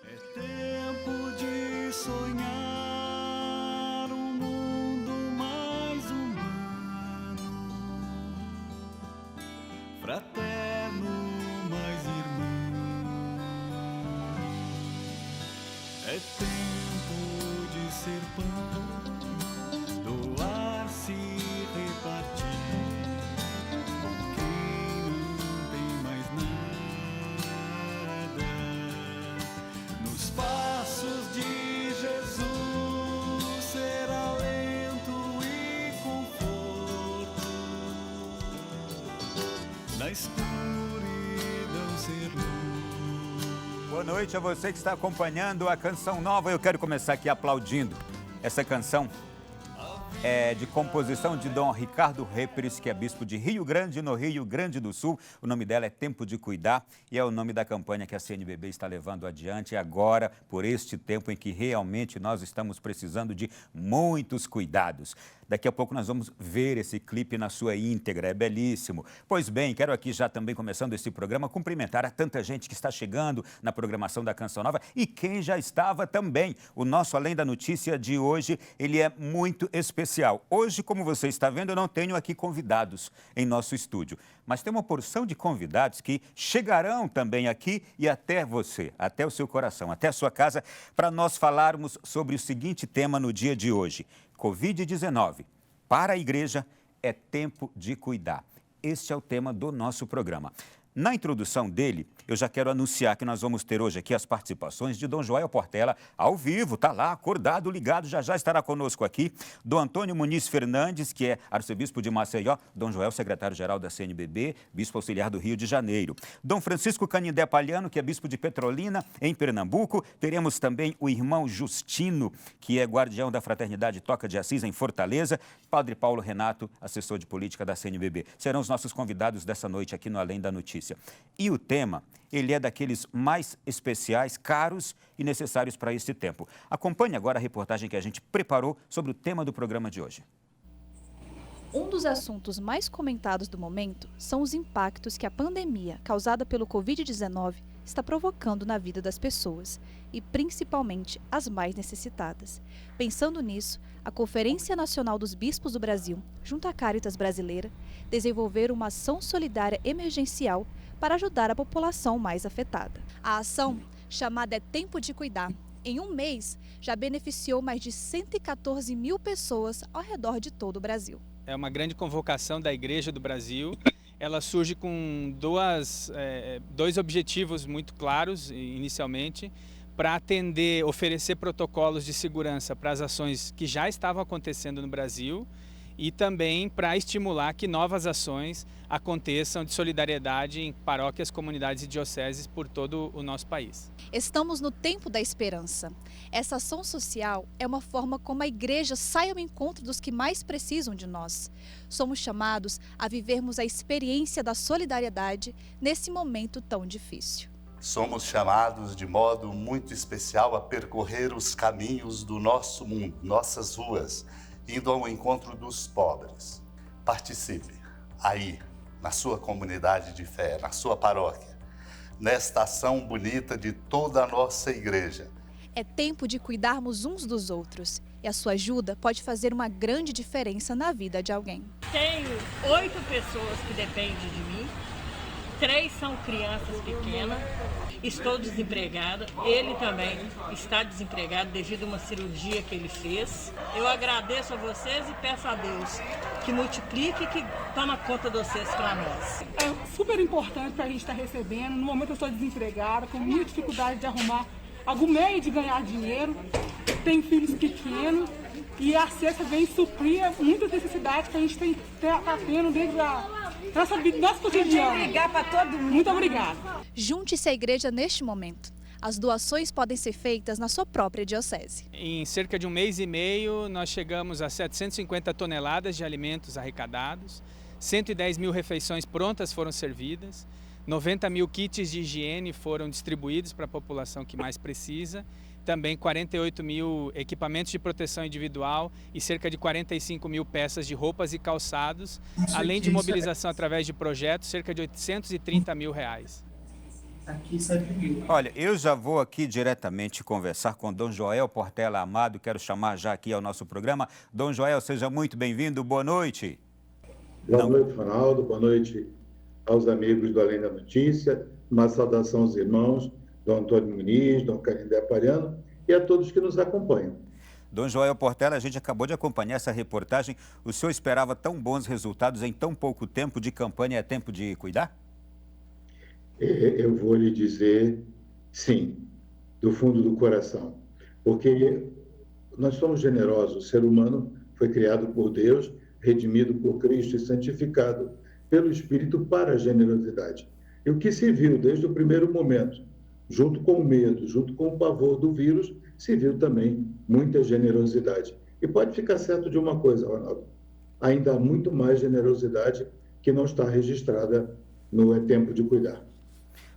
É tempo de sonhar um mundo mais humano, fraterno, mais irmão. É tempo de ser pão, doar-se, repartir com quem não tem mais nada. Nos passos de Jesus ser alento e conforto, na escuridão ser luz. Boa noite a você que está acompanhando a Canção Nova. Eu quero começar aqui aplaudindo. Essa canção é de composição de Dom Ricardo Reperes, que é bispo de Rio Grande, no Rio Grande do Sul. O nome dela é Tempo de Cuidar e é o nome da campanha que a CNBB está levando adiante agora, por este tempo em que realmente nós estamos precisando de muitos cuidados. Daqui a pouco nós vamos ver esse clipe na sua íntegra, é belíssimo. Pois bem, quero aqui já também começando esse programa cumprimentar a tanta gente que está chegando na programação da Canção Nova e quem já estava também. O nosso Além da Notícia de hoje, ele é muito especial. Hoje, como você está vendo, eu não tenho aqui convidados em nosso estúdio, mas tem uma porção de convidados que chegarão também aqui e até você, até o seu coração, até a sua casa, para nós falarmos sobre o seguinte tema no dia de hoje. Covid-19, para a igreja é tempo de cuidar. Este é o tema do nosso programa. Na introdução dele, eu já quero anunciar que nós vamos ter hoje aqui as participações de Dom Joel Portela, ao vivo, está lá, acordado, ligado, já estará conosco aqui. Dom Antônio Muniz Fernandes, que é arcebispo de Maceió. Dom Joel, secretário-geral da CNBB, bispo auxiliar do Rio de Janeiro. Dom Francisco Canindé Palhano, que é bispo de Petrolina, em Pernambuco. Teremos também o irmão Justino, que é guardião da Fraternidade Toca de Assis, em Fortaleza. Padre Paulo Renato, assessor de política da CNBB. Serão os nossos convidados dessa noite aqui no Além da Notícia. E o tema, ele é daqueles mais especiais, caros e necessários para este tempo. Acompanhe agora a reportagem que a gente preparou sobre o tema do programa de hoje. Um dos assuntos mais comentados do momento são os impactos que a pandemia causada pelo Covid-19 está provocando na vida das pessoas e principalmente as mais necessitadas. Pensando nisso, a Conferência Nacional dos Bispos do Brasil, junto à Caritas Brasileira, desenvolveram uma ação solidária emergencial para ajudar a população mais afetada. A ação, chamada É Tempo de Cuidar, em um mês já beneficiou mais de 114 mil pessoas ao redor de todo o Brasil. É uma grande convocação da Igreja do Brasil. Ela surge com dois objetivos muito claros, inicialmente, para atender, oferecer protocolos de segurança para as ações que já estavam acontecendo no Brasil e também para estimular que novas ações aconteçam de solidariedade em paróquias, comunidades e dioceses por todo o nosso país. Estamos no tempo da esperança. Essa ação social é uma forma como a igreja sai ao encontro dos que mais precisam de nós. Somos chamados a vivermos a experiência da solidariedade nesse momento tão difícil. Somos chamados de modo muito especial a percorrer os caminhos do nosso mundo, nossas ruas, indo ao encontro dos pobres. Participe aí, na sua comunidade de fé, na sua paróquia, nesta ação bonita de toda a nossa igreja. É tempo de cuidarmos uns dos outros e a sua ajuda pode fazer uma grande diferença na vida de alguém. Tenho 8 pessoas que dependem de mim, 3 são crianças pequenas, estou desempregada, ele também está desempregado devido a uma cirurgia que ele fez. Eu agradeço a vocês e peço a Deus que multiplique e que tome conta de vocês para nós. É super importante para a gente estar recebendo. No momento eu estou desempregada, com muita dificuldade de arrumar algum meio de ganhar dinheiro, tenho filhos pequenos e a cesta vem suprir muitas necessidades que a gente está tendo desde a nossa cotidiano. Muito obrigada. Junte-se à igreja neste momento. As doações podem ser feitas na sua própria diocese. Em cerca de um mês e meio, nós chegamos a 750 toneladas de alimentos arrecadados, 110 mil refeições prontas foram servidas, 90 mil kits de higiene foram distribuídos para a população que mais precisa, também 48 mil equipamentos de proteção individual e cerca de 45 mil peças de roupas e calçados, além de mobilização através de projetos, cerca de 830 mil reais. Olha, eu já vou aqui diretamente conversar com Dom Joel Portela Amado, quero chamar já aqui ao nosso programa. Dom Joel, seja muito bem-vindo, boa noite. Boa noite, Ronaldo, boa noite aos amigos do Além da Notícia, uma saudação aos irmãos, Dom Antônio Muniz, Dom Canindé Apariano e a todos que nos acompanham. Dom Joel Portela, a gente acabou de acompanhar essa reportagem. O senhor esperava tão bons resultados em tão pouco tempo de campanha? É tempo de cuidar? Eu vou lhe dizer sim, do fundo do coração, porque nós somos generosos, o ser humano foi criado por Deus, redimido por Cristo e santificado pelo Espírito para a generosidade. E o que se viu desde o primeiro momento, junto com o medo, junto com o pavor do vírus, se viu também muita generosidade. E pode ficar certo de uma coisa, Ronaldo, ainda há muito mais generosidade que não está registrada no É Tempo de Cuidar.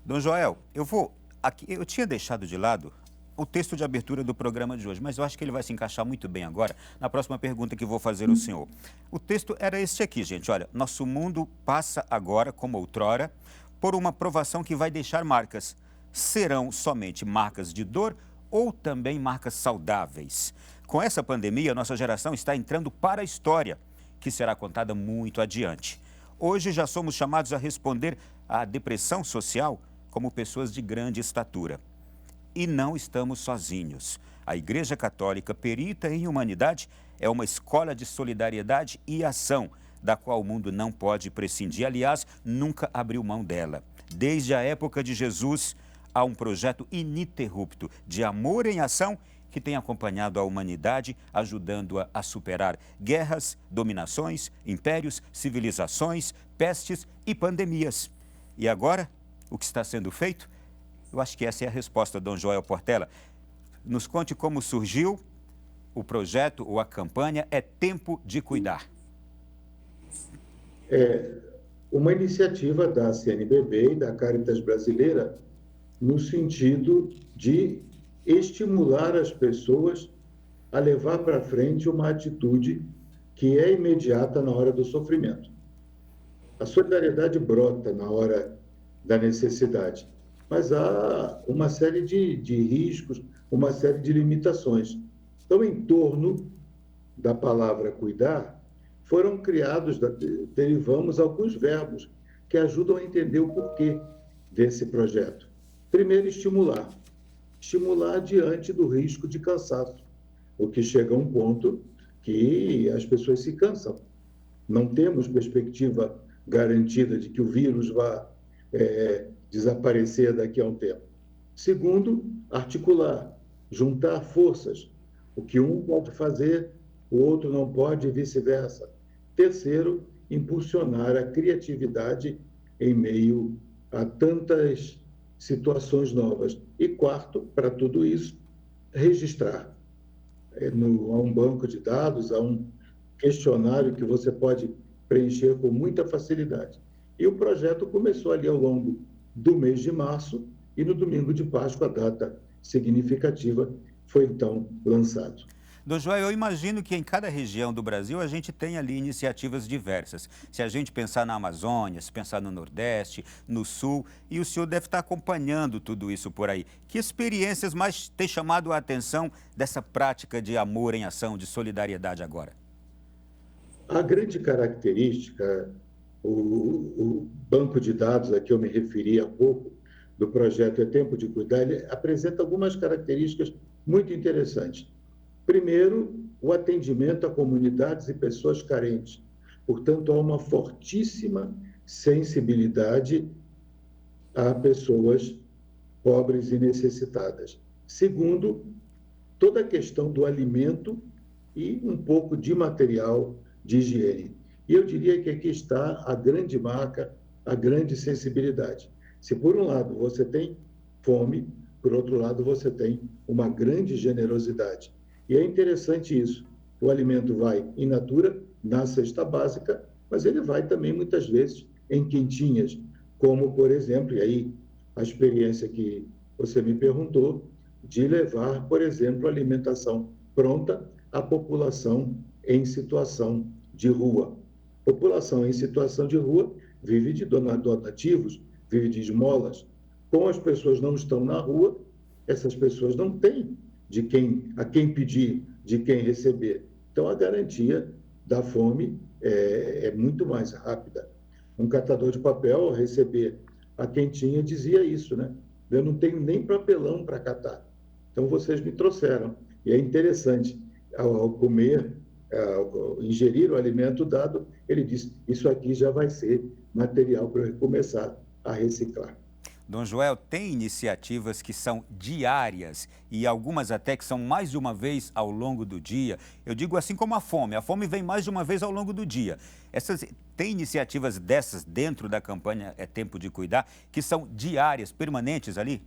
Dom Joel, eu tinha deixado de lado o texto de abertura do programa de hoje, mas eu acho que ele vai se encaixar muito bem agora na próxima pergunta que vou fazer ao senhor. O texto era este aqui, gente, olha, nosso mundo passa agora, como outrora, por uma provação que vai deixar marcas. Serão somente marcas de dor ou também marcas saudáveis? Com essa pandemia, nossa geração está entrando para a história, que será contada muito adiante. Hoje já somos chamados a responder à depressão social como pessoas de grande estatura. E não estamos sozinhos. A Igreja Católica, perita em humanidade, é uma escola de solidariedade e ação, da qual o mundo não pode prescindir. Aliás, nunca abriu mão dela. Desde a época de Jesus, há um projeto ininterrupto de amor em ação que tem acompanhado a humanidade, ajudando-a a superar guerras, dominações, impérios, civilizações, pestes e pandemias. E agora, o que está sendo feito? Eu acho que essa é a resposta, Dom Joel Portela. Nos conte como surgiu o projeto ou a campanha É Tempo de Cuidar. É uma iniciativa da CNBB e da Caritas Brasileira no sentido de estimular as pessoas a levar para frente uma atitude que é imediata na hora do sofrimento. A solidariedade brota na hora da necessidade, mas há uma série de riscos, uma série de limitações. Então, em torno da palavra cuidar, foram criados, derivamos alguns verbos que ajudam a entender o porquê desse projeto. Primeiro, estimular. Estimular diante do risco de cansaço, o que chega a um ponto que as pessoas se cansam. Não temos perspectiva garantida de que o vírus vá desaparecer daqui a um tempo. Segundo, articular, juntar forças. O que um pode fazer, o outro não pode e vice-versa. Terceiro, impulsionar a criatividade em meio a tantas situações novas. E quarto, para tudo isso, registrar. Há um banco de dados, há um questionário que você pode preencher com muita facilidade. E o projeto começou ali ao longo do mês de março e no domingo de Páscoa, a data significativa, foi então lançado. Dom Joel, eu imagino que em cada região do Brasil a gente tem ali iniciativas diversas. Se a gente pensar na Amazônia, se pensar no Nordeste, no Sul, e o senhor deve estar acompanhando tudo isso por aí. Que experiências mais têm chamado a atenção dessa prática de amor em ação, de solidariedade agora? A grande característica, o banco de dados a que eu me referi há pouco, do projeto É Tempo de Cuidar, ele apresenta algumas características muito interessantes. Primeiro, o atendimento a comunidades e pessoas carentes. Portanto, há uma fortíssima sensibilidade a pessoas pobres e necessitadas. Segundo, toda a questão do alimento e um pouco de material de higiene. E eu diria que aqui está a grande marca, a grande sensibilidade. Se por um lado você tem fome, por outro lado você tem uma grande generosidade. E é interessante isso. O alimento vai in natura, na cesta básica, mas ele vai também muitas vezes em quentinhas, como por exemplo, e aí a experiência que você me perguntou, de levar, por exemplo, alimentação pronta à população em situação de rua. População em situação de rua vive de donativos, vive de esmolas. Como as pessoas não estão na rua, essas pessoas não têm a quem pedir, de quem receber. Então, a garantia da fome é muito mais rápida. Um catador de papel, ao receber a quem tinha, dizia isso, né? Eu não tenho nem papelão para catar. Então, vocês me trouxeram. E é interessante, ao comer, ao ingerir o alimento dado, ele disse, isso aqui já vai ser material para eu começar a reciclar. Dom Joel, tem iniciativas que são diárias e algumas até que são mais de uma vez ao longo do dia. Eu digo assim como a fome vem mais de uma vez ao longo do dia. Tem iniciativas dessas dentro da campanha É Tempo de Cuidar, que são diárias, permanentes ali?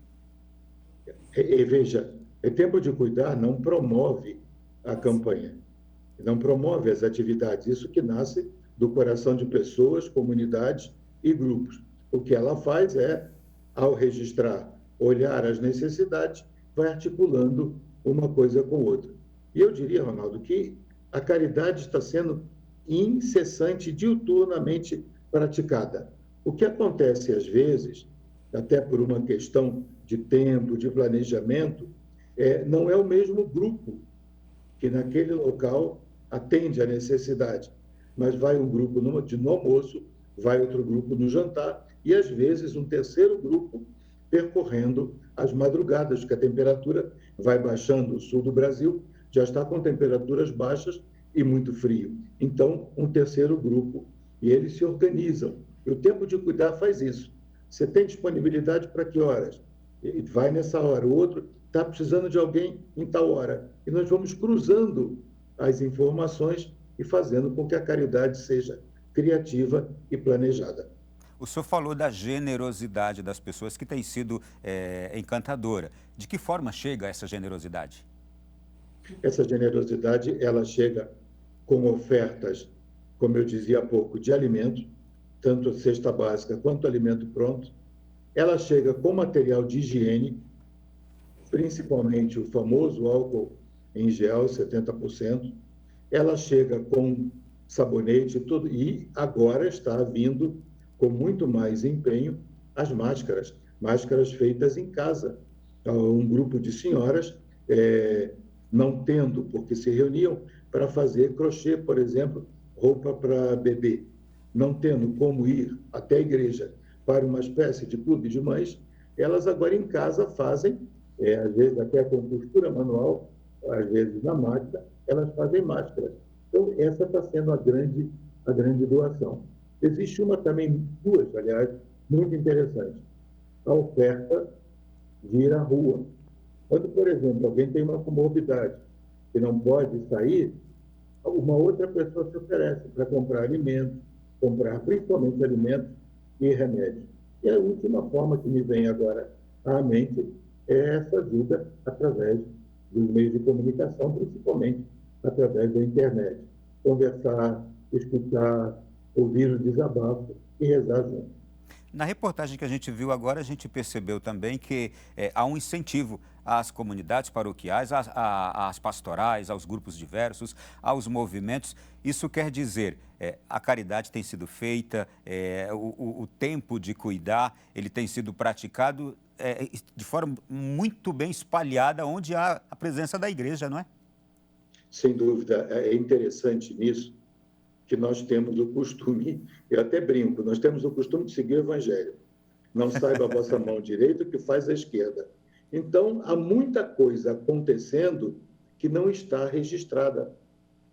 Veja, É Tempo de Cuidar não promove a campanha, não promove as atividades. Isso que nasce do coração de pessoas, comunidades e grupos. O que ela faz é, ao registrar, olhar as necessidades, vai articulando uma coisa com outra. E eu diria, Ronaldo, que a caridade está sendo incessante, diuturnamente praticada. O que acontece às vezes, até por uma questão de tempo, de planejamento, não é o mesmo grupo que naquele local atende à necessidade, mas vai um grupo no almoço, vai outro grupo no jantar, e, às vezes, um terceiro grupo percorrendo as madrugadas, porque a temperatura vai baixando. O sul do Brasil já está com temperaturas baixas e muito frio. Então, um terceiro grupo, e eles se organizam. E o Tempo de Cuidar faz isso. Você tem disponibilidade para que horas? E vai nessa hora. O outro está precisando de alguém em tal hora. E nós vamos cruzando as informações e fazendo com que a caridade seja criativa e planejada. O senhor falou da generosidade das pessoas, que tem sido encantadora. De que forma chega essa generosidade? Essa generosidade, ela chega com ofertas, como eu dizia há pouco, de alimento, tanto a cesta básica quanto alimento pronto. Ela chega com material de higiene, principalmente o famoso álcool em gel, 70%. Ela chega com sabonete, tudo, e agora está vindo com muito mais empenho as máscaras feitas em casa. Um grupo de senhoras não tendo, porque se reuniam para fazer crochê, por exemplo, roupa para bebê, não tendo como ir até a igreja para uma espécie de clube de mães, elas agora em casa fazem, às vezes até com costura manual, às vezes na máquina, elas fazem máscaras. Então, essa está sendo a grande doação. Existe duas, aliás, muito interessantes. A oferta vir à rua. Quando, por exemplo, alguém tem uma comorbidade e não pode sair, uma outra pessoa se oferece para comprar alimentos, principalmente alimentos e remédios. E a última forma que me vem agora à mente é essa ajuda através dos meios de comunicação, principalmente através da internet. Conversar, escutar, ouvir o desabafo e rezar junto. Na reportagem que a gente viu agora, a gente percebeu também que há um incentivo às comunidades paroquiais, às pastorais, aos grupos diversos, aos movimentos. Isso quer dizer, a caridade tem sido feita, o tempo de cuidar, ele tem sido praticado de forma muito bem espalhada, onde há a presença da igreja, não é? Sem dúvida, é interessante nisso que nós temos o costume, eu até brinco, nós temos o costume de seguir o evangelho. Não saiba a vossa mão direita o que faz a esquerda. Então, há muita coisa acontecendo que não está registrada.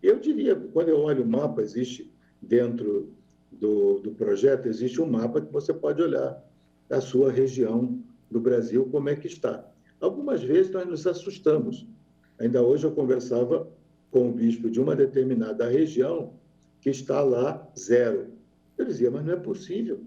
Eu diria, quando eu olho o mapa, existe dentro do projeto, existe um mapa que você pode olhar a sua região do Brasil, como é que está. Algumas vezes nós nos assustamos. Ainda hoje eu conversava com o bispo de uma determinada região que está lá 0. Eu dizia, mas não é possível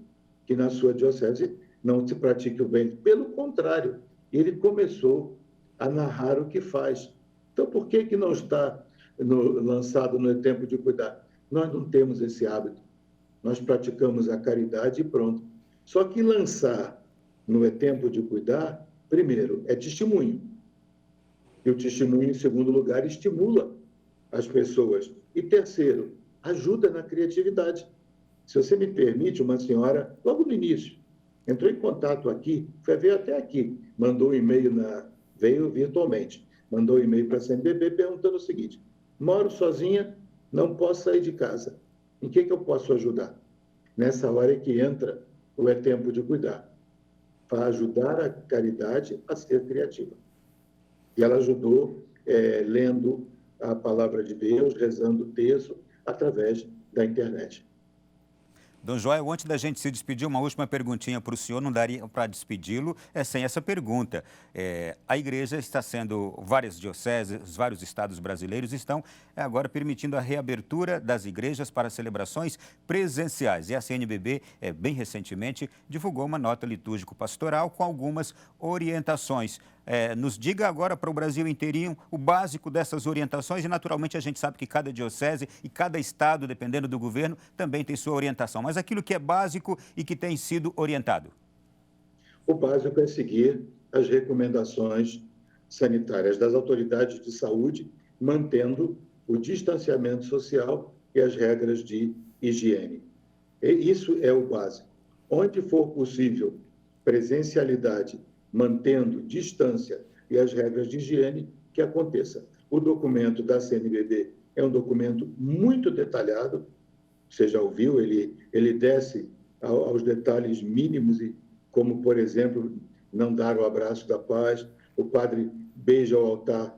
que na sua diocese não se pratique o bem. Pelo contrário, ele começou a narrar o que faz. Então, por que não está lançado no Tempo de Cuidar? Nós não temos esse hábito. Nós praticamos a caridade e pronto. Só que lançar no É Tempo de Cuidar, primeiro, é testemunho. E o testemunho, em segundo lugar, estimula as pessoas. E terceiro, ajuda na criatividade. Se você me permite, uma senhora, logo no início, entrou em contato aqui, veio até aqui, mandou um e-mail, veio virtualmente, mandou um e-mail para a CNBB perguntando o seguinte: moro sozinha, não posso sair de casa. Em que eu posso ajudar? Nessa hora é que entra o É Tempo de Cuidar, para ajudar a caridade a ser criativa. E ela ajudou lendo a palavra de Deus, rezando o texto, através da internet. Dom Joel, antes da gente se despedir, uma última perguntinha para o senhor, não daria para despedi-lo sem essa pergunta. A igreja está sendo, várias dioceses, vários estados brasileiros estão agora permitindo a reabertura das igrejas para celebrações presenciais. E a CNBB, bem recentemente, divulgou uma nota litúrgico-pastoral com algumas orientações. Nos diga agora para o Brasil inteirinho o básico dessas orientações e, naturalmente, a gente sabe que cada diocese e cada estado, dependendo do governo, também tem sua orientação. Mas aquilo que é básico e que tem sido orientado? O básico é seguir as recomendações sanitárias das autoridades de saúde, mantendo o distanciamento social e as regras de higiene. E isso é o básico. Onde for possível presencialidade, mantendo distância e as regras de higiene, que aconteça. O documento da CNBB é um documento muito detalhado, você já ouviu, ele desce aos detalhes mínimos, como, por exemplo, não dar o abraço da paz, o padre beija o altar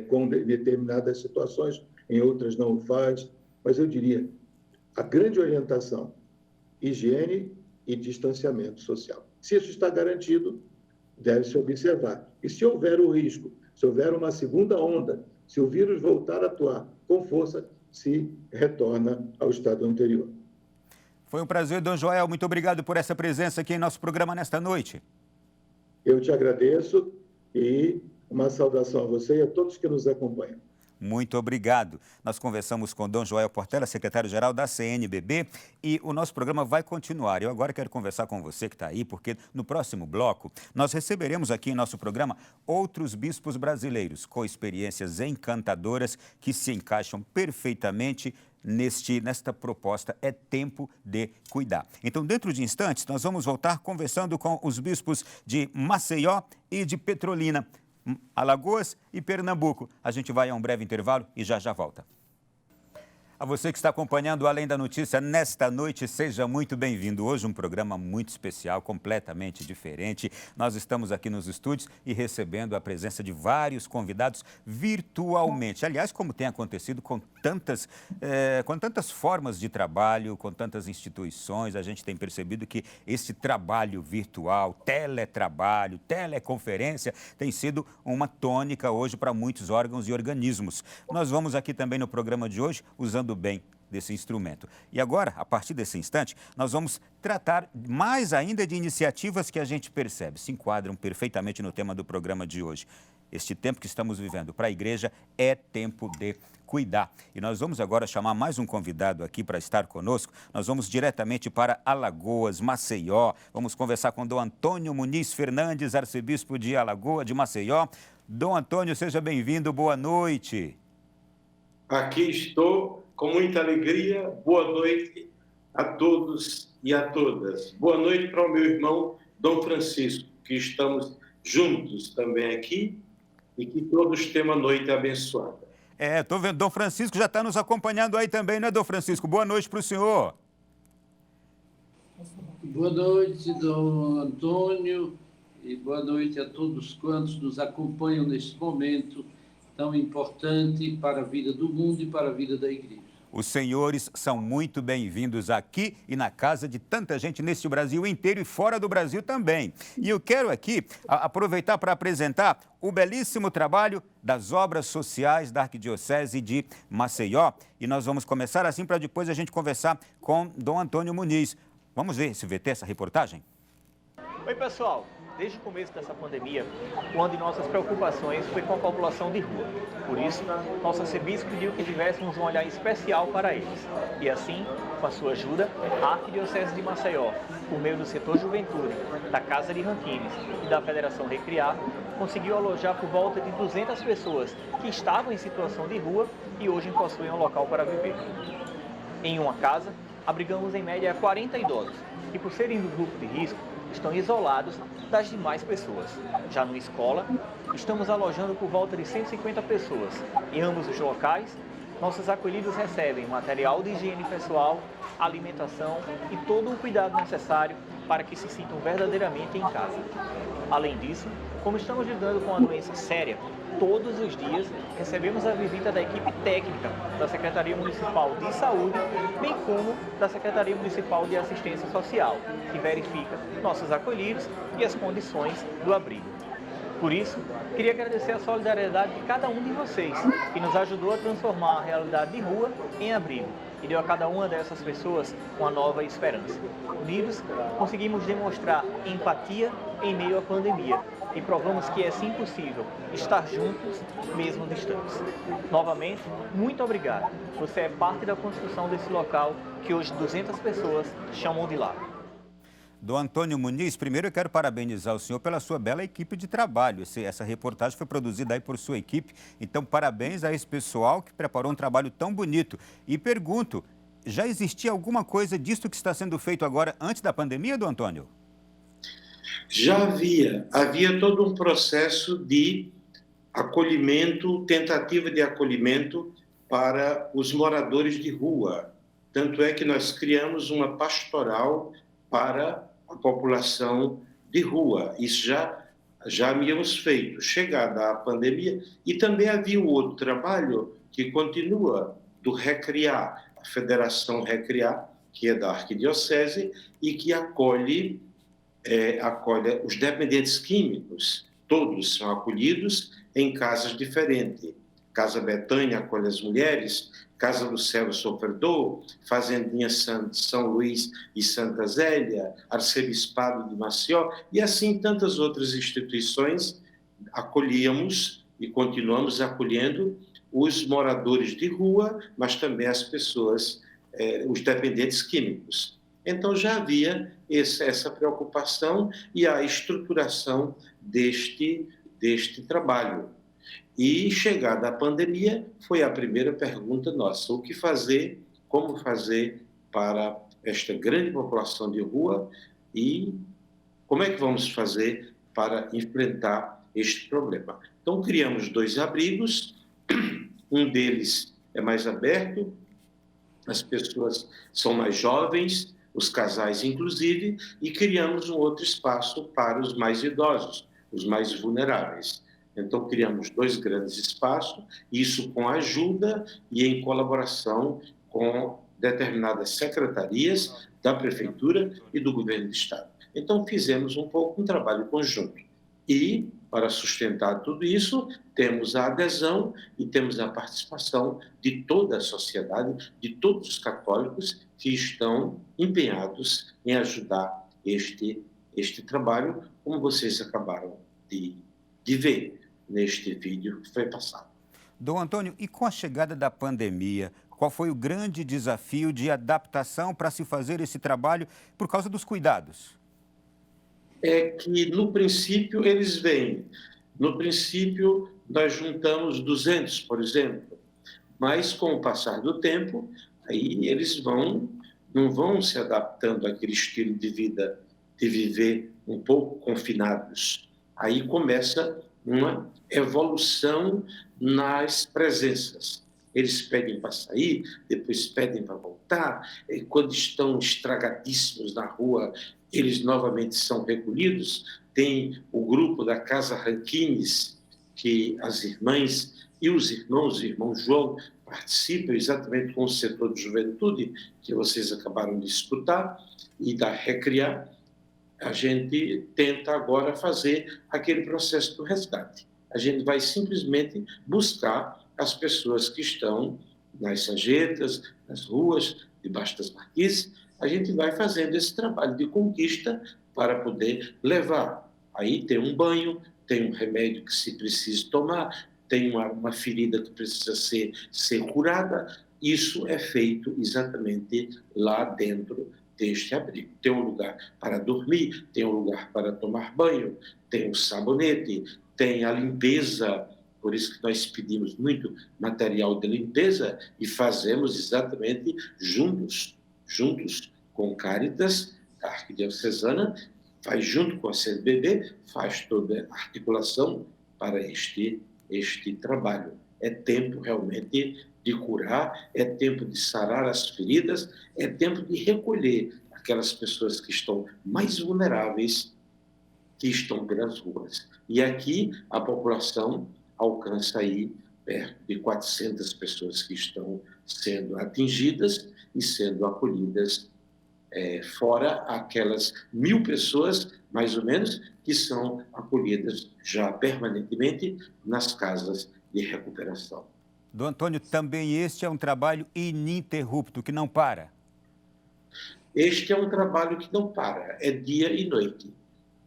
com determinadas situações, em outras não o faz, mas eu diria, a grande orientação, higiene e distanciamento social. Se isso está garantido, deve-se observar. E se houver o risco, se houver uma segunda onda, se o vírus voltar a atuar com força, se retorna ao estado anterior. Foi um prazer, Dom Joel. Muito obrigado por essa presença aqui em nosso programa nesta noite. Eu te agradeço e uma saudação a você e a todos que nos acompanham. Muito obrigado. Nós conversamos com Dom Joel Portela, secretário-geral da CNBB, e o nosso programa vai continuar. Eu agora quero conversar com você que está aí, porque no próximo bloco nós receberemos aqui em nosso programa outros bispos brasileiros com experiências encantadoras que se encaixam perfeitamente nesta proposta. É tempo de cuidar. Então, dentro de instantes, nós vamos voltar conversando com os bispos de Maceió e de Petrolina, Alagoas e Pernambuco. A gente vai a um breve intervalo e já volta. A você que está acompanhando Além da Notícia nesta noite, seja muito bem-vindo. Hoje um programa muito especial, completamente diferente. Nós estamos aqui nos estúdios e recebendo a presença de vários convidados virtualmente. Aliás, como tem acontecido com tantas formas de trabalho, com tantas instituições, a gente tem percebido que esse trabalho virtual, teletrabalho, teleconferência, tem sido uma tônica hoje para muitos órgãos e organismos. Nós vamos aqui também no programa de hoje usando bem desse instrumento. E agora, a partir desse instante, nós vamos tratar mais ainda de iniciativas que a gente percebe, se enquadram perfeitamente no tema do programa de hoje. Este tempo que estamos vivendo para a igreja é tempo de cuidar. E nós vamos agora chamar mais um convidado aqui para estar conosco. Nós vamos diretamente para Alagoas, Maceió. Vamos conversar com Dom Antônio Muniz Fernandes, arcebispo de Alagoas, de Maceió. Dom Antônio, seja bem-vindo, boa noite. Aqui estou com muita alegria. Boa noite a todos e a todas. Boa noite para o meu irmão Dom Francisco, que estamos juntos também aqui e que todos tenham uma noite abençoada. Estou vendo, Dom Francisco já está nos acompanhando aí também, né, Dom Francisco? Boa noite para o senhor. Boa noite, Dom Antônio, e boa noite a todos quantos nos acompanham neste momento tão importante para a vida do mundo e para a vida da igreja. Os senhores são muito bem-vindos aqui e na casa de tanta gente neste Brasil inteiro e fora do Brasil também. E eu quero aqui aproveitar para apresentar o belíssimo trabalho das obras sociais da Arquidiocese de Maceió. E nós vamos começar assim para depois a gente conversar com Dom Antônio Muniz. Vamos ver esse VT, essa reportagem? Oi, pessoal. Desde o começo dessa pandemia, uma de nossas preocupações foi com a população de rua. Por isso, nosso arcebispo pediu que tivéssemos um olhar especial para eles. E assim, com a sua ajuda, a Arquidiocese de Maceió, por meio do setor Juventude, da Casa de Ranquines e da Federação Recriar, conseguiu alojar por volta de 200 pessoas que estavam em situação de rua e hoje possuem um local para viver. Em uma casa, abrigamos em média 40 idosos, que por serem do grupo de risco, estão isolados das demais pessoas. Já numa escola, estamos alojando por volta de 150 pessoas. Em ambos os locais, nossos acolhidos recebem material de higiene pessoal, alimentação e todo o cuidado necessário para que se sintam verdadeiramente em casa. Além disso, como estamos lidando com uma doença séria, todos os dias recebemos a visita da equipe técnica da Secretaria Municipal de Saúde, bem como da Secretaria Municipal de Assistência Social, que verifica nossos acolhidos e as condições do abrigo. Por isso, queria agradecer a solidariedade de cada um de vocês, que nos ajudou a transformar a realidade de rua em abrigo e deu a cada uma dessas pessoas uma nova esperança. Unidos, conseguimos demonstrar empatia em meio à pandemia e provamos que é sim possível estar juntos, mesmo distantes. Novamente, muito obrigado. Você é parte da construção desse local que hoje 200 pessoas chamam de lar. Dom Antônio Muniz, primeiro eu quero parabenizar o senhor pela sua bela equipe de trabalho. Essa reportagem foi produzida aí por sua equipe, então parabéns a esse pessoal que preparou um trabalho tão bonito. E pergunto, já existia alguma coisa disso que está sendo feito agora antes da pandemia, Dom Antônio? Já havia todo um processo de acolhimento, tentativa de acolhimento para os moradores de rua. Tanto é que nós criamos uma pastoral para a população de rua. Isso já havíamos feito, chegada a pandemia, e também havia o outro trabalho que continua, do Recriar, a Federação Recriar, que é da Arquidiocese e que acolhe os dependentes químicos. Todos são acolhidos em casas diferentes. Casa Betânia acolhe as mulheres, Casa do Céu Sofredor, Fazendinha São Luís e Santa Zélia, Arcebispado de Maceió, e assim tantas outras instituições acolhíamos e continuamos acolhendo os moradores de rua, mas também as pessoas, os dependentes químicos. Então já havia essa preocupação e a estruturação deste trabalho. E, chegada a pandemia, foi a primeira pergunta nossa: o que fazer, como fazer para esta grande população de rua e como é que vamos fazer para enfrentar este problema. Então, criamos 2 abrigos, um deles é mais aberto, as pessoas são mais jovens, os casais inclusive, e criamos um outro espaço para os mais idosos, os mais vulneráveis. Então, criamos 2 grandes espaços, isso com ajuda e em colaboração com determinadas secretarias da Prefeitura e do Governo do Estado. Então, fizemos um trabalho conjunto. E, para sustentar tudo isso, temos a adesão e temos a participação de toda a sociedade, de todos os católicos que estão empenhados em ajudar este trabalho, como vocês acabaram de ver neste vídeo que foi passado. Dom Antônio, e com a chegada da pandemia, qual foi o grande desafio de adaptação para se fazer esse trabalho por causa dos cuidados? É que, no princípio, eles vêm. No princípio, nós juntamos 200, por exemplo, mas com o passar do tempo, aí eles não vão se adaptando àquele estilo de vida, de viver um pouco confinados. Aí começa uma evolução nas presenças. Eles pedem para sair, depois pedem para voltar, e quando estão estragadíssimos na rua, eles novamente são recolhidos. Tem o grupo da Casa Ranquines, que as irmãs e os irmãos, o irmão João, participam exatamente com o setor de juventude, que vocês acabaram de escutar, e da Recriar. A gente tenta agora fazer aquele processo do resgate. A gente vai simplesmente buscar as pessoas que estão nas sarjetas, nas ruas, debaixo das marquises. A gente vai fazendo esse trabalho de conquista para poder levar. Aí tem um banho, tem um remédio que se precisa tomar, tem uma ferida que precisa ser curada. Isso é feito exatamente lá dentro tem este abrigo. Tem um lugar para dormir, tem um lugar para tomar banho, tem o sabonete, tem a limpeza. Por isso que nós pedimos muito material de limpeza e fazemos exatamente juntos com Caritas, a Arquidiocesana, faz junto com a CNBB, faz toda a articulação para este trabalho. É tempo realmente de curar, é tempo de sarar as feridas, é tempo de recolher aquelas pessoas que estão mais vulneráveis, que estão pelas ruas. E aqui a população alcança aí perto de 400 pessoas que estão sendo atingidas e sendo acolhidas, fora aquelas 1.000 pessoas, mais ou menos, que são acolhidas já permanentemente nas casas de recuperação. Dom Antônio, também este é um trabalho ininterrupto, que não para. Este é um trabalho que não para, é dia e noite.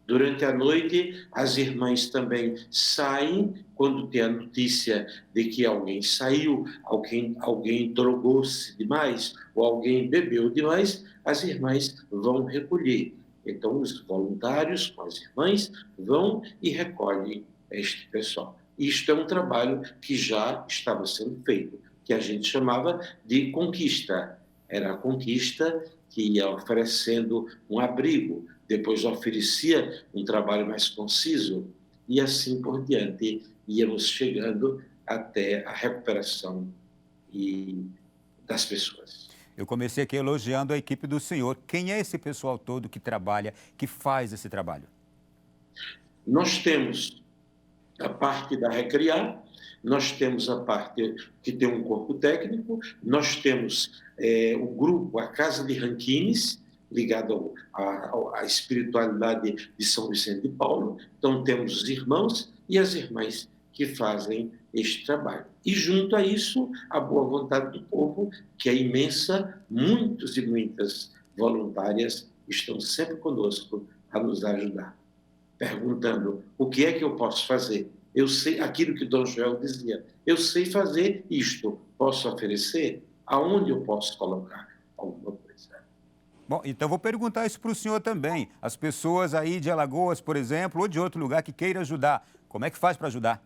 Durante a noite, as irmãs também saem, quando tem a notícia de que alguém saiu, alguém drogou-se demais ou alguém bebeu demais, as irmãs vão recolher. Então, os voluntários com as irmãs vão e recolhem este pessoal. Isto é um trabalho que já estava sendo feito, que a gente chamava de conquista. Era a conquista que ia oferecendo um abrigo, depois oferecia um trabalho mais conciso, e assim por diante íamos chegando até a recuperação das pessoas. Eu comecei aqui elogiando a equipe do senhor. Quem é esse pessoal todo que trabalha, que faz esse trabalho? Nós temos a parte da Recriar, nós temos a parte que tem um corpo técnico, nós temos o grupo, a Casa de Ranquines, ligado à espiritualidade de São Vicente de Paulo. Então, temos os irmãos e as irmãs que fazem este trabalho. E, junto a isso, a boa vontade do povo, que é imensa, muitos e muitas voluntárias estão sempre conosco a nos ajudar, perguntando o que é que eu posso fazer. Eu sei aquilo que Dom Joel dizia, eu sei fazer isto, posso oferecer? Aonde eu posso colocar alguma coisa? Bom, então vou perguntar isso para o senhor também. As pessoas aí de Alagoas, por exemplo, ou de outro lugar que queira ajudar, como é que faz para ajudar?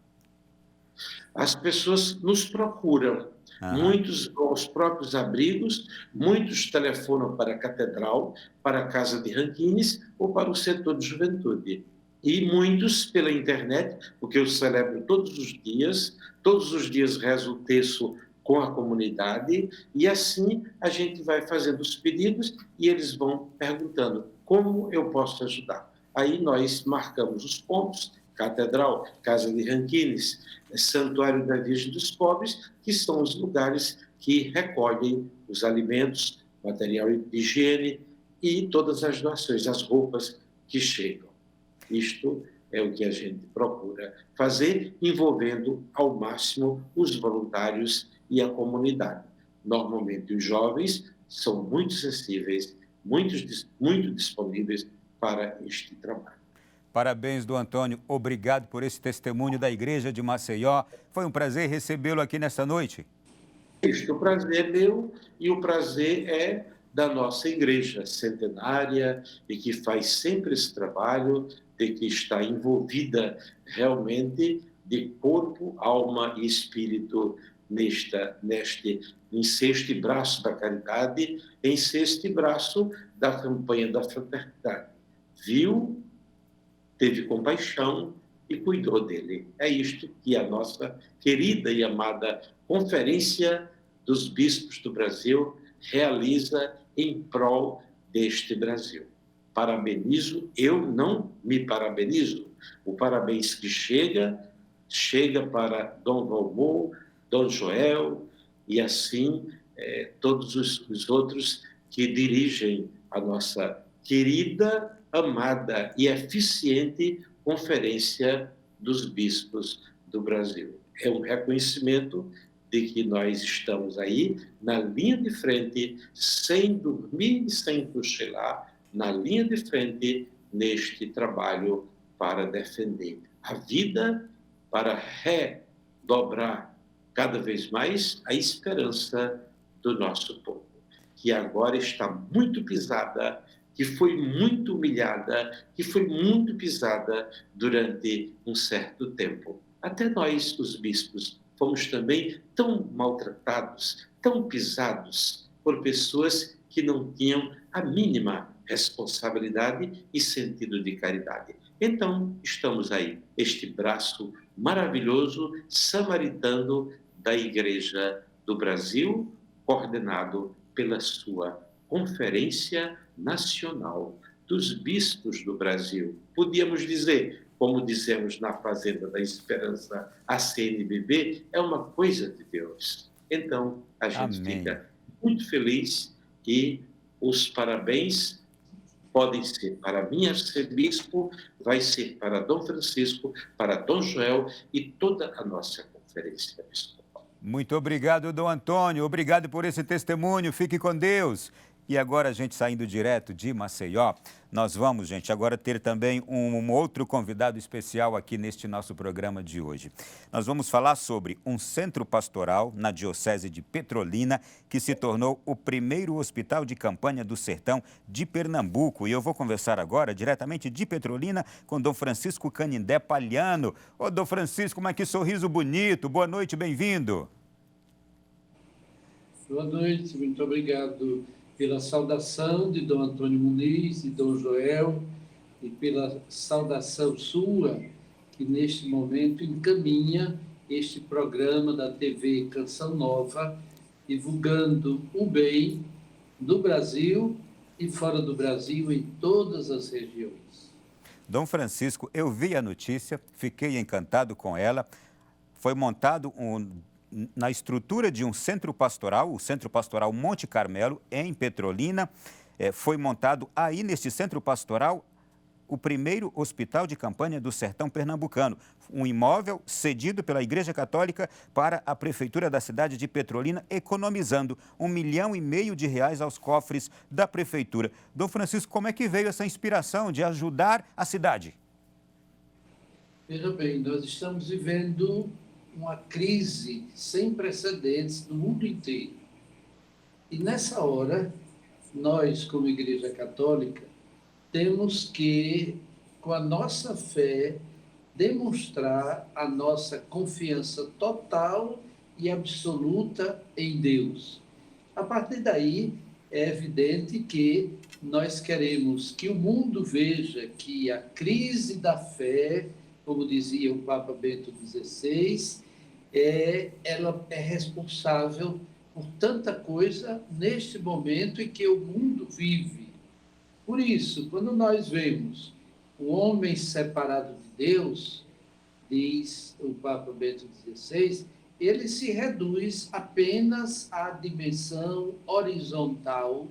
As pessoas nos procuram. Muitos vão aos próprios abrigos, muitos telefonam para a Catedral, para a Casa de Ranquines ou para o setor de juventude. E muitos pela internet, porque eu celebro todos os dias rezo o terço com a comunidade, e assim a gente vai fazendo os pedidos e eles vão perguntando como eu posso ajudar. Aí nós marcamos os pontos, Catedral, Casa de Ranquines, Santuário da Virgem dos Pobres, que são os lugares que recolhem os alimentos, material de higiene e todas as doações, as roupas que chegam. Isto é o que a gente procura fazer, envolvendo ao máximo os voluntários e a comunidade. Normalmente os jovens são muito sensíveis, muito disponíveis para este trabalho. Parabéns, Dom Antônio. Obrigado por esse testemunho da Igreja de Maceió. Foi um prazer recebê-lo aqui nesta noite. O prazer é meu e o prazer é da nossa igreja centenária e que faz sempre esse trabalho de que está envolvida realmente de corpo, alma e espírito em ser este braço da caridade, em ser este braço da campanha da fraternidade. Viu, teve compaixão e cuidou dele. É isto que a nossa querida e amada Conferência dos Bispos do Brasil realiza em prol deste Brasil. Parabenizo, eu não me parabenizo. O parabéns que chega para Dom Valmor, Dom Joel e assim todos os outros que dirigem a nossa querida, amada e eficiente Conferência dos Bispos do Brasil. É um reconhecimento de que nós estamos aí na linha de frente, sem dormir e sem cochilar, na linha de frente neste trabalho para defender a vida, para redobrar cada vez mais a esperança do nosso povo. que agora está muito pisada, que foi muito humilhada, que foi muito pisada durante um certo tempo. Até nós, os bispos, fomos também tão maltratados, tão pisados por pessoas que não tinham a mínima responsabilidade e sentido de caridade. Então, estamos aí, este braço maravilhoso, samaritano da Igreja do Brasil, coordenado pela sua Conferência Nacional dos Bispos do Brasil. Podíamos dizer, como dizemos na Fazenda da Esperança, a CNBB, é uma coisa de Deus. Então, a gente fica muito feliz e os parabéns podem ser para mim, arcebispo, vai ser para Dom Francisco, para Dom Joel e toda a nossa conferência episcopal. Muito obrigado, Dom Antônio. Obrigado por esse testemunho. Fique com Deus. E agora, a gente saindo direto de Maceió, nós vamos, gente, agora ter também um outro convidado especial aqui neste nosso programa de hoje. Nós vamos falar sobre um centro pastoral na Diocese de Petrolina, que se tornou o primeiro hospital de campanha do sertão de Pernambuco. E eu vou conversar agora, diretamente de Petrolina, com Dom Francisco Canindé Palhano. Ô, Dom Francisco, mas que sorriso bonito. Boa noite, bem-vindo. Boa noite, muito obrigado pela saudação de Dom Antônio Muniz e Dom Joel e pela saudação sua, que neste momento encaminha este programa da TV Canção Nova, divulgando o bem do Brasil e fora do Brasil, em todas as regiões. Dom Francisco, eu vi a notícia, fiquei encantado com ela. Foi montado na estrutura de um centro pastoral, o Centro Pastoral Monte Carmelo, em Petrolina. Foi montado aí neste centro pastoral o primeiro hospital de campanha do sertão pernambucano. Um imóvel cedido pela Igreja Católica para a Prefeitura da cidade de Petrolina, economizando R$1,5 milhão aos cofres da Prefeitura. Dom Francisco, como é que veio essa inspiração de ajudar a cidade? Veja bem, nós estamos vivendo uma crise sem precedentes no mundo inteiro. E nessa hora, nós, como Igreja Católica, temos que, com a nossa fé, demonstrar a nossa confiança total e absoluta em Deus. A partir daí, é evidente que nós queremos que o mundo veja que a crise da fé, como dizia o Papa Bento XVI, ela é responsável por tanta coisa neste momento em que o mundo vive. Por isso, quando nós vemos o homem separado de Deus, diz o Papa Bento XVI, ele se reduz apenas à dimensão horizontal,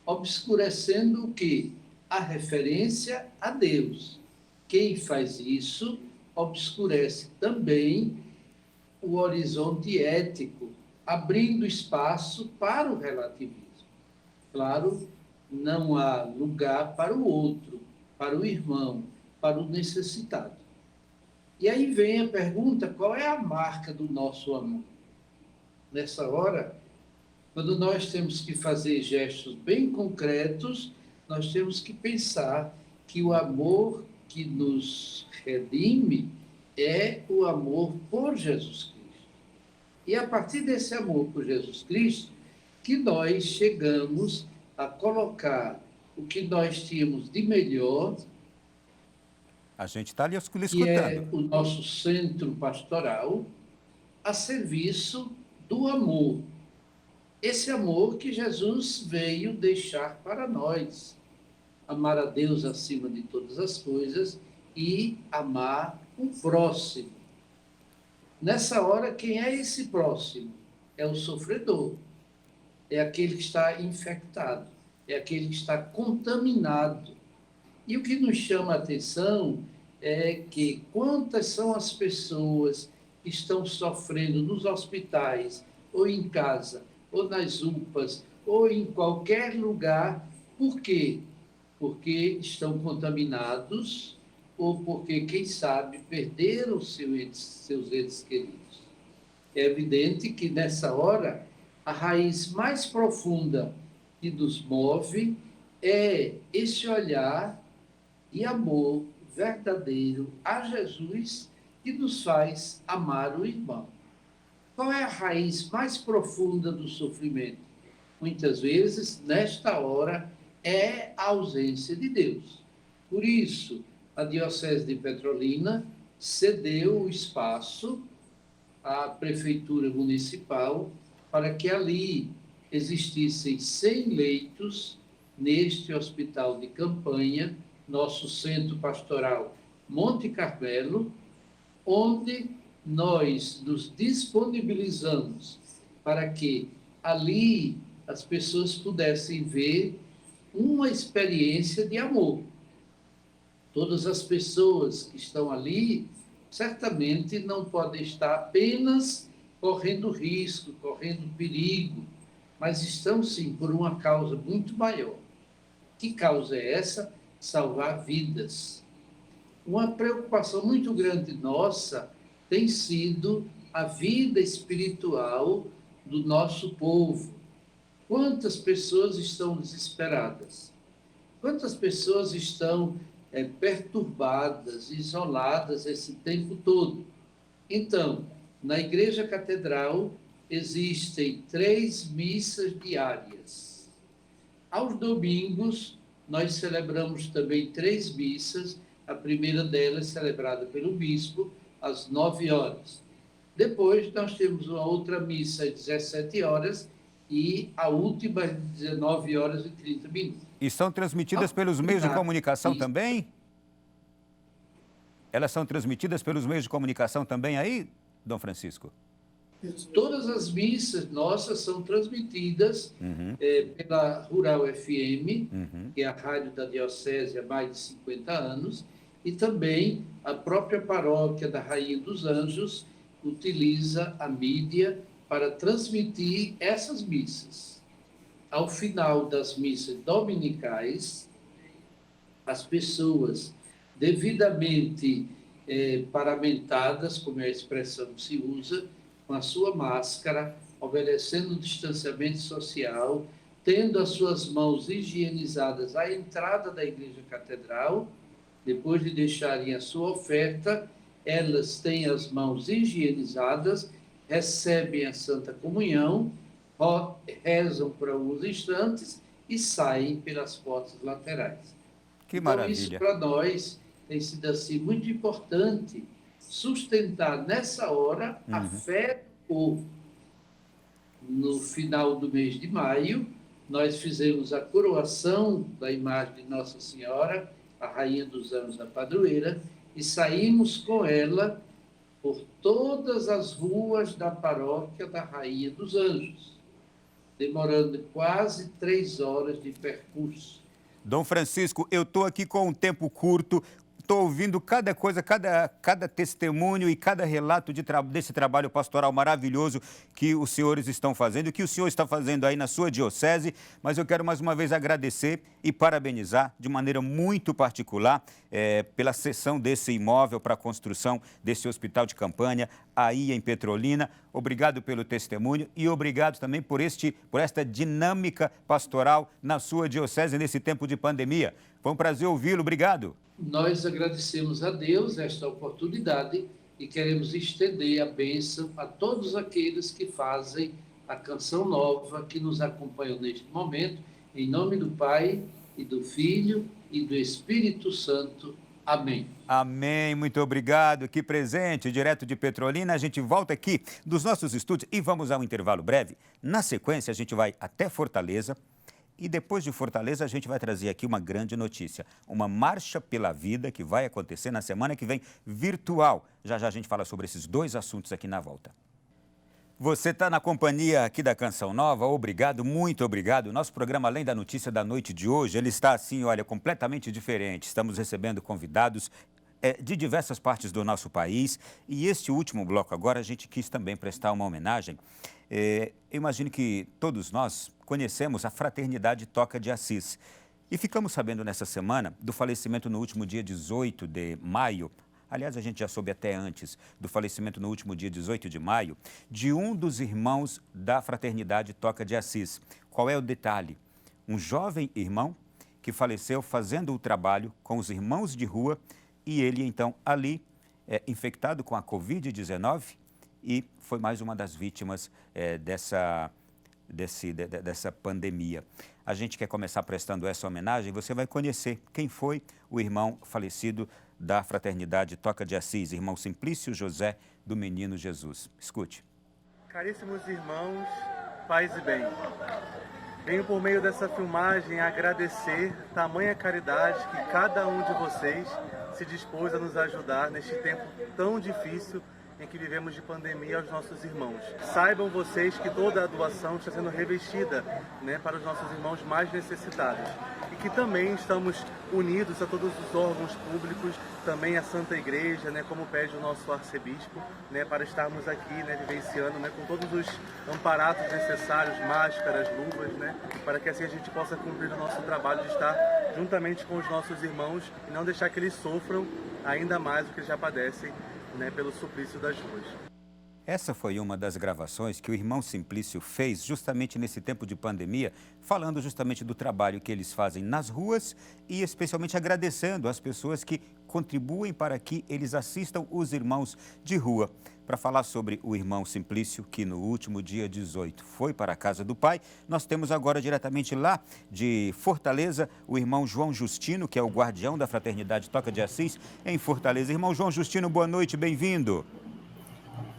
obscurecendo o quê? A referência a Deus. Quem faz isso obscurece também o horizonte ético, abrindo espaço para o relativismo. Claro, não há lugar para o outro, para o irmão, para o necessitado. E aí vem a pergunta, qual é a marca do nosso amor? Nessa hora, quando nós temos que fazer gestos bem concretos, nós temos que pensar que o amor que nos redime é o amor por Jesus Cristo. E a partir desse amor por Jesus Cristo, que nós chegamos a colocar o que nós tínhamos de melhor, a gente está ali escutando, que é o nosso centro pastoral, a serviço do amor. Esse amor que Jesus veio deixar para nós. Amar a Deus acima de todas as coisas e amar o próximo. Nessa hora, quem é esse próximo? É o sofredor. É aquele que está infectado. É aquele que está contaminado. E o que nos chama a atenção é que quantas são as pessoas que estão sofrendo nos hospitais, ou em casa, ou nas UPAs, ou em qualquer lugar. Por quê? Porque estão contaminados ou porque, quem sabe, perderam seus entes queridos. É evidente que, nessa hora, a raiz mais profunda que nos move é esse olhar e amor verdadeiro a Jesus que nos faz amar o irmão. Qual é a raiz mais profunda do sofrimento? Muitas vezes, nesta hora, é a ausência de Deus. Por isso, a Diocese de Petrolina cedeu o espaço à Prefeitura Municipal para que ali existissem 100 leitos neste hospital de campanha, nosso centro pastoral Monte Carmelo, onde nós nos disponibilizamos para que ali as pessoas pudessem ver uma experiência de amor. Todas as pessoas que estão ali certamente não podem estar apenas correndo risco, correndo perigo, mas estão sim por uma causa muito maior. Que causa é essa? Salvar vidas. Uma preocupação muito grande nossa tem sido a vida espiritual do nosso povo. Quantas pessoas estão desesperadas? Quantas pessoas estão perturbadas, isoladas esse tempo todo? Então, na Igreja Catedral existem 3 missas diárias. Aos domingos, nós celebramos também 3 missas. A primeira delas é celebrada pelo bispo, às 9 horas. Depois, nós temos uma outra missa às 17 horas e a última às 19 horas e 30 minutos. E são transmitidas pelos meios de comunicação também? Elas são transmitidas pelos meios de comunicação também aí, Dom Francisco? Todas as missas nossas são transmitidas pela Rural FM, que é a rádio da Diocese há mais de 50 anos, e também a própria paróquia da Rainha dos Anjos utiliza a mídia para transmitir essas missas. Ao final das missas dominicais, as pessoas devidamente paramentadas, como é a expressão que se usa, com a sua máscara, obedecendo o distanciamento social, tendo as suas mãos higienizadas à entrada da Igreja Catedral. Depois de deixarem a sua oferta, elas têm as mãos higienizadas, recebem a Santa Comunhão, rezam por alguns instantes e saem pelas portas laterais. Que então, maravilha! Isso para nós tem sido assim muito importante, sustentar nessa hora a fé do povo. No final do mês de maio, nós fizemos a coroação da imagem de Nossa Senhora, a Rainha dos Anjos, a padroeira, e saímos com ela por todas as ruas da paróquia da Rainha dos Anjos, demorando quase 3 horas de percurso. Dom Francisco, eu estou aqui com um tempo curto, estou ouvindo cada coisa, cada testemunho e cada relato desse trabalho pastoral maravilhoso que os senhores estão fazendo, que o senhor está fazendo aí na sua diocese, mas eu quero mais uma vez agradecer e parabenizar de maneira muito particular pela cessão desse imóvel para a construção desse hospital de campanha aí em Petrolina. Obrigado pelo testemunho e obrigado também por esta dinâmica pastoral na sua diocese nesse tempo de pandemia. Foi um prazer ouvi-lo. Obrigado. Nós agradecemos a Deus esta oportunidade e queremos estender a bênção a todos aqueles que fazem a canção nova, que nos acompanham neste momento, em nome do Pai, e do Filho, e do Espírito Santo. Amém. Amém, muito obrigado. Que presente, direto de Petrolina. A gente volta aqui dos nossos estúdios e vamos a um intervalo breve. Na sequência, a gente vai até Fortaleza. E depois de Fortaleza, a gente vai trazer aqui uma grande notícia. Uma marcha pela vida que vai acontecer na semana que vem, virtual. Já já a gente fala sobre esses 2 assuntos aqui na volta. Você está na companhia aqui da Canção Nova, obrigado, muito obrigado. Nosso programa, além da notícia da noite de hoje, ele está assim, olha, completamente diferente. Estamos recebendo convidados de diversas partes do nosso país. E este último bloco agora, a gente quis também prestar uma homenagem. Eu imagino que todos nós conhecemos a Fraternidade Toca de Assis. E ficamos sabendo nessa semana do falecimento no último dia 18 de maio, aliás, a gente já soube até antes do falecimento no último dia 18 de maio, de um dos irmãos da Fraternidade Toca de Assis. Qual é o detalhe? um jovem irmão que faleceu fazendo o trabalho com os irmãos de rua e ele, então, ali, infectado com a Covid-19 e foi mais uma das vítimas dessa pandemia. A gente quer começar prestando essa homenagem. Você vai conhecer quem foi o irmão falecido da Fraternidade Toca de Assis, irmão Simplício José do Menino Jesus. Escute. Caríssimos irmãos, paz e bem. Venho por meio dessa filmagem agradecer tamanha caridade que cada um de vocês se dispôs a nos ajudar neste tempo tão difícil em que vivemos de pandemia aos nossos irmãos. Saibam vocês que toda a doação está sendo revestida, para os nossos irmãos mais necessitados. E que também estamos unidos a todos os órgãos públicos, também a Santa Igreja, como pede o nosso arcebispo, para estarmos aqui, vivenciando, com todos os amparatos necessários, máscaras, luvas, para que assim a gente possa cumprir o nosso trabalho de estar juntamente com os nossos irmãos e não deixar que eles sofram ainda mais do que eles já padecem, pelo suplício das ruas. Essa foi uma das gravações que o irmão Simplício fez justamente nesse tempo de pandemia, falando justamente do trabalho que eles fazem nas ruas e especialmente agradecendo as pessoas que contribuem para que eles assistam os irmãos de rua. Para falar sobre o irmão Simplício, que no último dia 18 foi para a casa do pai, nós temos agora diretamente lá de Fortaleza o irmão João Justino, que é o guardião da Fraternidade Toca de Assis em Fortaleza. Irmão João Justino, boa noite, bem-vindo.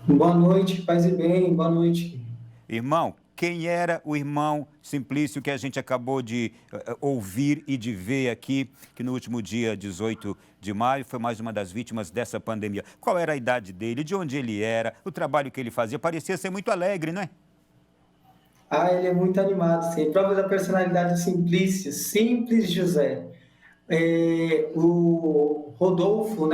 Boa noite, paz e bem, boa noite. Irmão, quem era o irmão Simplício que a gente acabou de ouvir e de ver aqui, que no último dia 18 de maio foi mais uma das vítimas dessa pandemia? Qual era a idade dele, de onde ele era, o trabalho que ele fazia? Parecia ser muito alegre, não é? Ele é muito animado, sim. Prova da personalidade do Simplício, Simples José. O Rodolfo,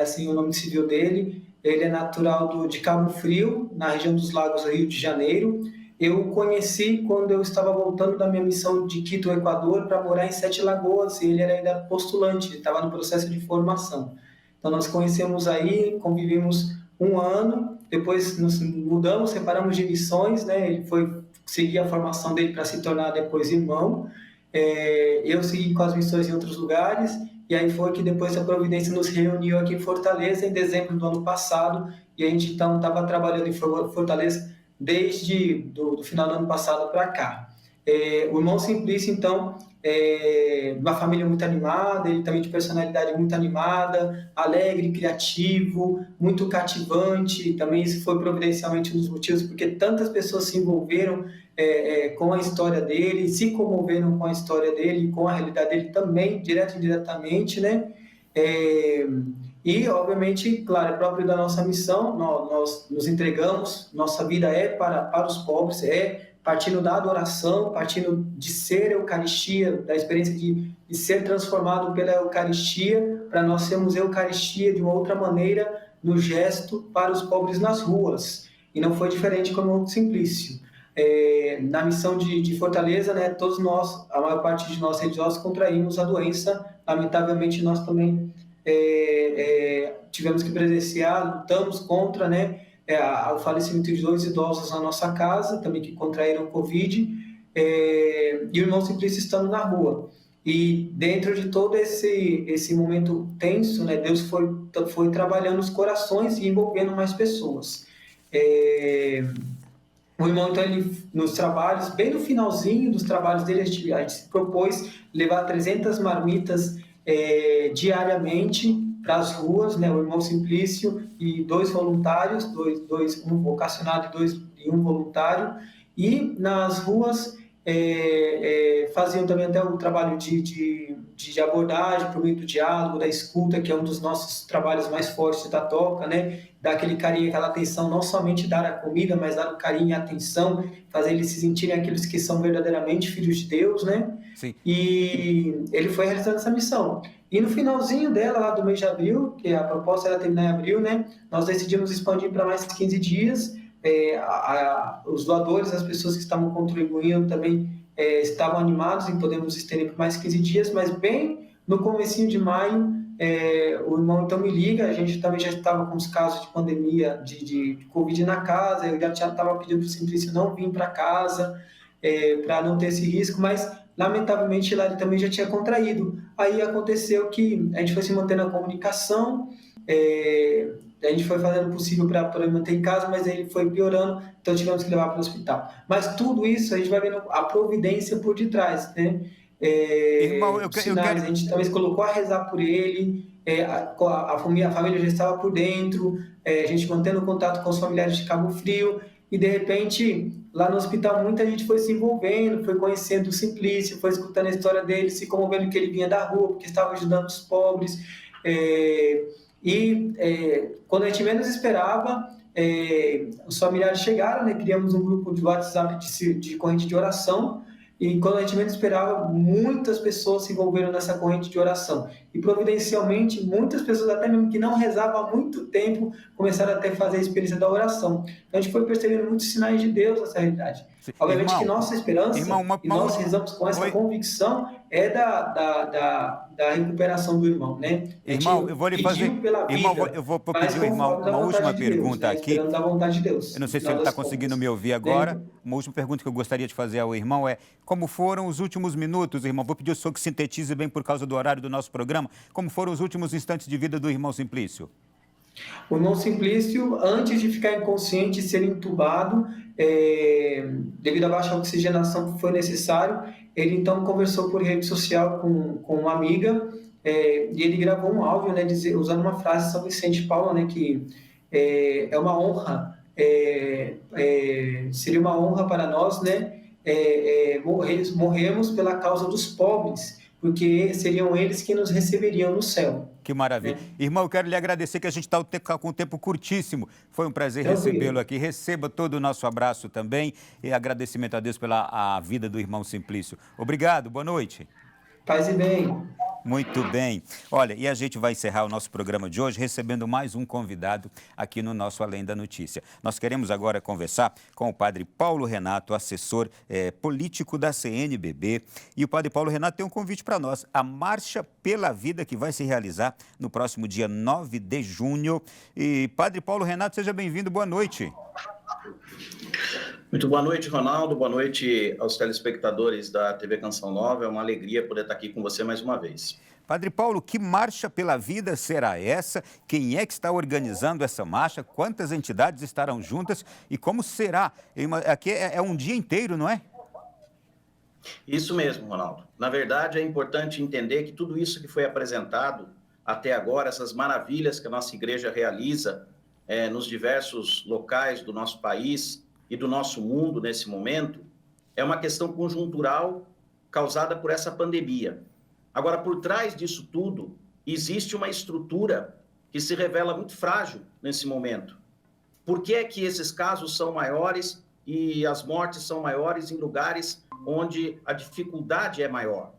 assim, o nome civil dele, ele é natural de Cabo Frio, na região dos Lagos, Rio de Janeiro. Eu o conheci quando eu estava voltando da minha missão de Quito, Equador, para morar em Sete Lagoas, e ele era ainda postulante, ele estava no processo de formação. Então, nós conhecemos aí, convivemos um ano, depois nos mudamos, separamos de missões, ele foi seguir a formação dele para se tornar depois irmão. Eu segui com as missões em outros lugares, e aí foi que depois a Providência nos reuniu aqui em Fortaleza em dezembro do ano passado, e a gente então estava trabalhando em Fortaleza desde do final do ano passado para cá. O irmão Simplício, então, uma família muito animada, ele também de personalidade muito animada, alegre, criativo, muito cativante. Também isso foi providencialmente um dos motivos porque tantas pessoas se envolveram com a história dele, se comoveram com a história dele, com a realidade dele também, direto e indiretamente, E, obviamente, claro, é próprio da nossa missão, nós nos entregamos, nossa vida é para os pobres, partindo da adoração, partindo de ser Eucaristia, da experiência de ser transformado pela Eucaristia, para nós sermos Eucaristia de uma outra maneira, no gesto para os pobres nas ruas. E não foi diferente com o Simplício. Na missão de Fortaleza, todos nós, a maior parte de nós religiosos, contraímos a doença. Lamentavelmente, nós também tivemos que presenciar, lutamos contra, o falecimento de 2 idosos na nossa casa, também que contraíram Covid, e o irmão Simplício estando na rua. E dentro de todo esse momento tenso, Deus foi trabalhando os corações e envolvendo mais pessoas. O irmão, então, ele, nos trabalhos, bem no finalzinho dos trabalhos dele, a gente se propôs levar 300 marmitas diariamente para as ruas, o irmão Simplício e 2 voluntários, um vocacionado e um voluntário, e nas ruas faziam também até o trabalho de abordagem por meio do diálogo, da escuta, que é um dos nossos trabalhos mais fortes da Toca, dar aquele carinho, aquela atenção, não somente dar a comida, mas dar o carinho e a atenção, fazer eles se sentirem aqueles que são verdadeiramente filhos de Deus, Sim. E ele foi realizando essa missão. E no finalzinho dela, lá do mês de abril, que a proposta era terminar em abril, nós decidimos expandir para mais 15 dias. Os doadores, as pessoas que estavam contribuindo também estavam animados em podermos estender por mais 15 dias, mas bem no comecinho de maio, o irmão então me liga, a gente também já estava com os casos de pandemia, de Covid na casa, eu já estava pedindo para o Simplício não vir para casa, para não ter esse risco, mas lamentavelmente lá ele também já tinha contraído. Aí aconteceu que a gente foi se mantendo na comunicação, a gente foi fazendo o possível para poder manter em casa, mas ele foi piorando, então tivemos que levar para o hospital. Mas tudo isso a gente vai vendo a providência por detrás, né? Irmão, eu quero... A gente talvez colocou a rezar por ele, a família já estava por dentro, a gente mantendo contato com os familiares de Cabo Frio, e de repente, lá no hospital, muita gente foi se envolvendo, foi conhecendo o Simplício, foi escutando a história dele, se comovendo que ele vinha da rua, porque estava ajudando os pobres. Quando a gente menos esperava, os familiares chegaram, né? Criamos um grupo de WhatsApp de corrente de oração, e quando a gente menos esperava, muitas pessoas se envolveram nessa corrente de oração. E providencialmente, muitas pessoas, até mesmo que não rezavam há muito tempo, começaram a fazer a experiência da oração. Então a gente foi percebendo muitos sinais de Deus nessa realidade. Obviamente, irmão, que nossa esperança, e nós rezamos com essa convicção, é da recuperação do irmão, né? Irmão, eu vou lhe fazer... Irmão, eu vou pedir ao irmão uma última pergunta aqui. Esperando a vontade de Deus. Eu não sei se ele está conseguindo me ouvir agora. Uma última pergunta que eu gostaria de fazer ao irmão é: como foram os últimos minutos, irmão? Vou pedir ao senhor que sintetize bem por causa do horário do nosso programa. Como foram os últimos instantes de vida do irmão Simplício? O irmão Simplício, antes de ficar inconsciente e ser entubado, devido à baixa oxigenação que foi necessário, ele então conversou por rede social com uma amiga, e ele gravou um áudio, né, usando uma frase de São Vicente de Paula, né, que é uma honra, seria uma honra para nós, né, morrermos pela causa dos pobres, porque seriam eles que nos receberiam no céu. Que maravilha. Irmão, eu quero lhe agradecer, que a gente está com o tempo curtíssimo. Foi um prazer recebê-lo aqui. Receba todo o nosso abraço também e agradecimento a Deus pela vida do irmão Simplício. Obrigado, boa noite. Paz e bem. Muito bem. Olha, e a gente vai encerrar o nosso programa de hoje recebendo mais um convidado aqui no nosso Além da Notícia. Nós queremos agora conversar com o padre Paulo Renato, assessor político da CNBB. E o padre Paulo Renato tem um convite para nós, a Marcha pela Vida, que vai se realizar no próximo dia 9 de junho. E padre Paulo Renato, seja bem-vindo, boa noite. Muito boa noite, Ronaldo. Boa noite aos telespectadores da TV Canção Nova. É uma alegria poder estar aqui com você mais uma vez. Padre Paulo, que Marcha pela Vida será essa? Quem é que está organizando essa marcha? Quantas entidades estarão juntas? E como será? Aqui é um dia inteiro, não é? Isso mesmo, Ronaldo. Na verdade, é importante entender que tudo isso que foi apresentado até agora, essas maravilhas que a nossa igreja realiza nos diversos locais do nosso país e do nosso mundo nesse momento, é uma questão conjuntural causada por essa pandemia. Agora, por trás disso tudo, existe uma estrutura que se revela muito frágil nesse momento. Por que é que esses casos são maiores e as mortes são maiores em lugares onde a dificuldade é maior?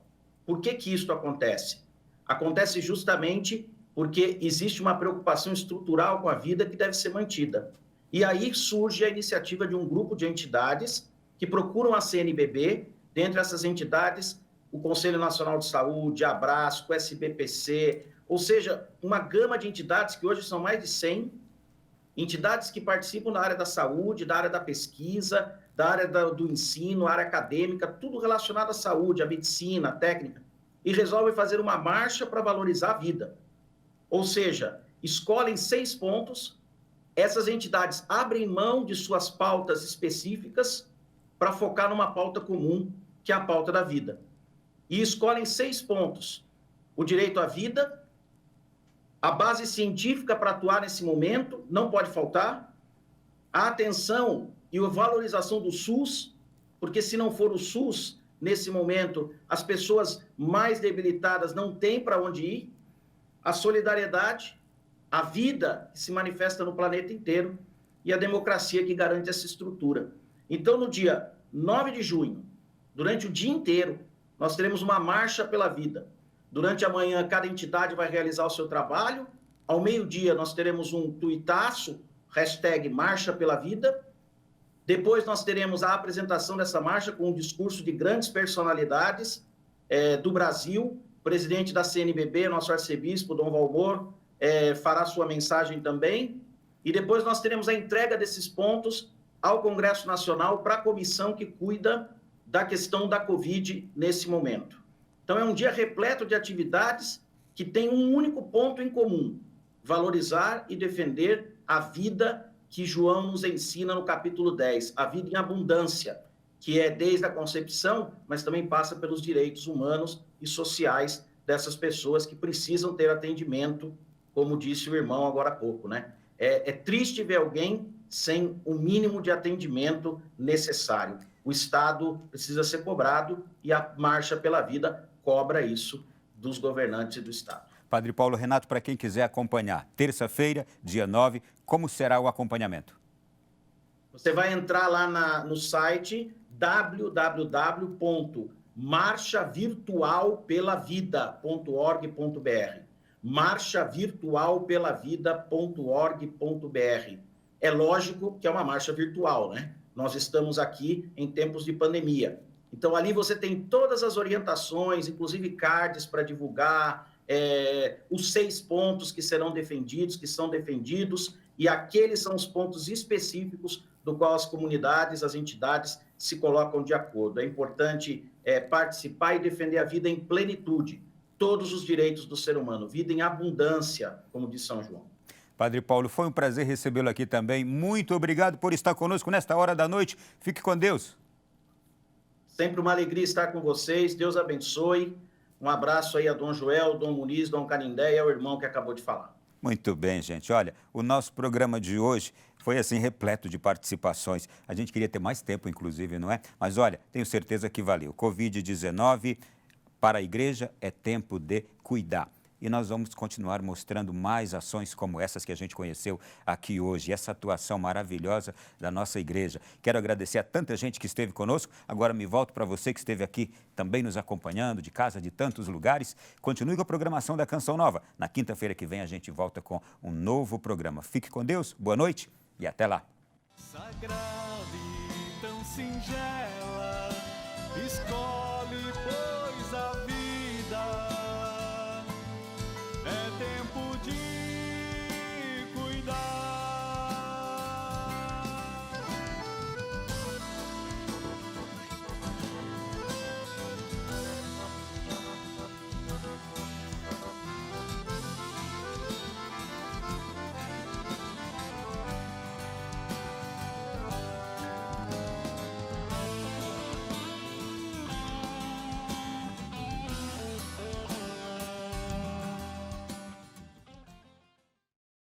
Por que que isso acontece? Acontece justamente porque existe uma preocupação estrutural com a vida que deve ser mantida. E aí surge a iniciativa de um grupo de entidades que procuram a CNBB, dentre essas entidades, o Conselho Nacional de Saúde, a Abrasco, o SBPC, ou seja, uma gama de entidades que hoje são mais de 100, entidades que participam da área da saúde, da área da pesquisa, da área do ensino, área acadêmica, tudo relacionado à saúde, à medicina, à técnica, e resolvem fazer uma marcha para valorizar a vida. Ou seja, escolhem 6 pontos. Essas entidades abrem mão de suas pautas específicas para focar numa pauta comum, que é a pauta da vida. E escolhem 6 pontos. O direito à vida, a base científica para atuar nesse momento, não pode faltar, a atenção e a valorização do SUS, porque se não for o SUS, nesse momento, as pessoas mais debilitadas não têm para onde ir, a solidariedade, a vida que se manifesta no planeta inteiro e a democracia que garante essa estrutura. Então, no dia 9 de junho, durante o dia inteiro, nós teremos uma marcha pela vida. Durante a manhã, cada entidade vai realizar o seu trabalho. Ao meio-dia, nós teremos um tuitaço, #Marcha pela Vida. Depois, nós teremos a apresentação dessa marcha com um discurso de grandes personalidades do Brasil. O presidente da CNBB, nosso arcebispo, Dom Valmor, fará sua mensagem também, e depois nós teremos a entrega desses pontos ao Congresso Nacional para a comissão que cuida da questão da Covid nesse momento. Então, é um dia repleto de atividades que tem um único ponto em comum: valorizar e defender a vida que João nos ensina no capítulo 10, a vida em abundância, que é desde a concepção, mas também passa pelos direitos humanos e sociais dessas pessoas que precisam ter atendimento, como disse o irmão agora há pouco, né? É triste ver alguém sem o mínimo de atendimento necessário. O Estado precisa ser cobrado e a Marcha pela Vida cobra isso dos governantes do Estado. Padre Paulo Renato, para quem quiser acompanhar, terça-feira, dia 9, como será o acompanhamento? Você vai entrar lá no site www.marchavirtualpelavida.org.br, marchavirtualpelavida.org.br. É lógico que é uma marcha virtual, né? Nós estamos aqui em tempos de pandemia. Então, ali você tem todas as orientações, inclusive cards para divulgar, os 6 pontos que serão defendidos, que são defendidos, e aqueles são os pontos específicos do qual as comunidades, as entidades se colocam de acordo. É importante participar e defender a vida em plenitude, todos os direitos do ser humano, vida em abundância, como diz São João. Padre Paulo, foi um prazer recebê-lo aqui também. Muito obrigado por estar conosco nesta hora da noite. Fique com Deus. Sempre uma alegria estar com vocês. Deus abençoe. Um abraço aí a Dom Joel, Dom Muniz, Dom Canindé e ao irmão que acabou de falar. Muito bem, gente. Olha, o nosso programa de hoje foi assim repleto de participações. A gente queria ter mais tempo, inclusive, não é? Mas olha, tenho certeza que valeu. Covid-19 para a igreja é tempo de cuidar. E nós vamos continuar mostrando mais ações como essas que a gente conheceu aqui hoje, essa atuação maravilhosa da nossa igreja. Quero agradecer a tanta gente que esteve conosco. Agora me volto para você que esteve aqui também nos acompanhando, de casa, de tantos lugares. Continue com a programação da Canção Nova. Na quinta-feira que vem a gente volta com um novo programa. Fique com Deus, boa noite e até lá. Sagrada e tão singela, escolhe, pois, a vida.